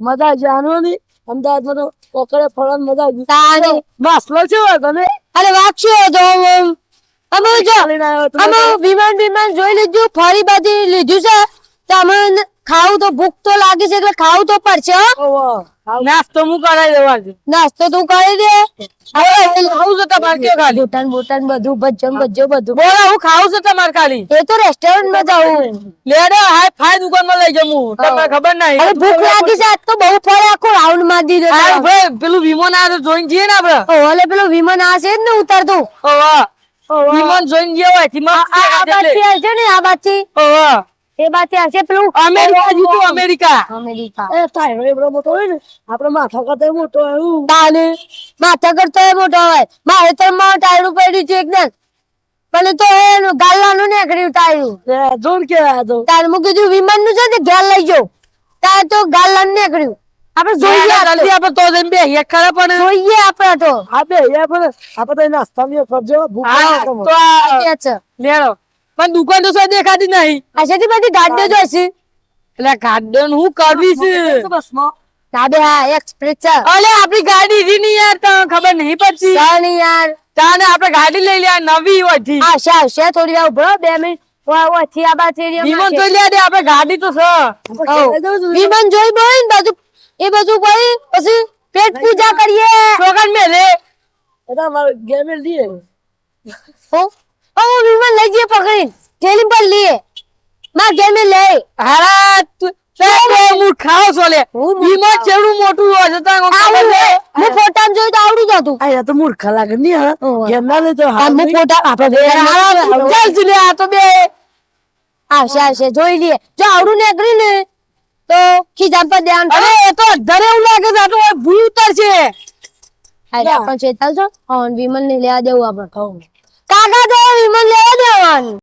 મજા જાણો ની અમદાવાદમાં તો કોકડે ફરવાની મજા આવી તારી માસલો છે તને અરે વાગશો તો અમે જો અમે વિમાન જોઈ લીધું ફરી બધી લીધું છે તો અમે ખાવું તો ભૂખ તો લાગે છે એટલે ખાવું તો પડશે નાસ્તો હું કરાવી દેવા નાસ્તો તું કરી દે ખાવું છે તમારે કે ખાલી બોટન બધું ભજન બધું બોલા હું ખાવું છે તમારે ખાલી એ તો રેસ્ટોરન્ટ માં જાઉં લેડો હાય ફાય દુકાન માં લઈ જમું તમને ખબર નહીં અરે ભૂખ લાગી છે આજ તો બહુ ફરે આખો રાઉન્ડ માર દીધો હા ભાઈ પેલું વિમાન આવે તો જોઈને જઈએ ને આપડે ઓલે પેલો વિમાન આ છે જ ને ઉતરતું વિમાન જોઈને ગયા હોય આ બાજથી આવશે ને આ બાજથી એ બાજથી આવશે પેલું અમેરિકા જીતું અમેરિકા અમેરિકા એ તાયરો એવડો મોટો હોય ને આપડે માથા કરતા મોટો એવું તાને માથા કરતો એ મોટો હોય મારે તો ટાયરું પડ્યું છે એકદમ પણ તો એનું ગાલાનું નીકળ્યું ટાયરું જોર કે આ તો તાર મું કીધું વિમાન નું છે ને ઘેર લઈ જાઓ તાર તો ગાલાનું નીકળ્યું આપણે જોઈએ જલ્દી આપણે તો જઈને બે એક ખરા પણ જોઈએ આપણે તો હા બે આપણે આપણે તો નાસ્તા ની કરજો ભૂખ તો આ છે લેડો પણ દુકાન તો સા દેખાતી નહીં આશાથી બધી ગાડીઓ જોઈશે એટલે ગાર્ડન હું કરવી છે બસમાં તાબે હા એક્સપ્રેસ છે અલે આપણી ગાડી રી ની યાર તને ખબર નહીં પડતી સાની યાર તાને આપણે ગાડી લઈ લે નવી હોતી આશા થોડી વાર ઉભરો 2 મિનિટ ઓથી આ બાજુ વિમાન તો લે દે આપણે ગાડી તો છે વિમાન જોઈ બોય ને બાજુ એ બાજુ ભાઈ પછી પેટ પૂજા કરીએ છોકન મે રે એટા માર ગેમ લીએ ઓ વિમાન લઈ જઈએ પકડી થેલી પર લીએ માર ગેમ લે હારા તું હું ખાવ છો લે વિમાન કેવડું મોટું હોય છે તને ખબર છે હું ફોટામાં જોઈ તો આવડી જતું આ તો મૂર્ખા લાગે ની હા ગેમ ના લે તો હા હું ફોટા આપણે ચાલ લે આ તો બે આવશે જોઈ લઈએ જો આવડું નીકળી ને તો ખીજામ પર ધ્યાન અરે એ તો ધરે એવું લાગે છે આ તો ભૂલ ઉતરશે અરે આપણ ચેતાલ છો વિમલ ને લેવા દેવું આપણે કાકા તો વિમલ લેવા દેવાનું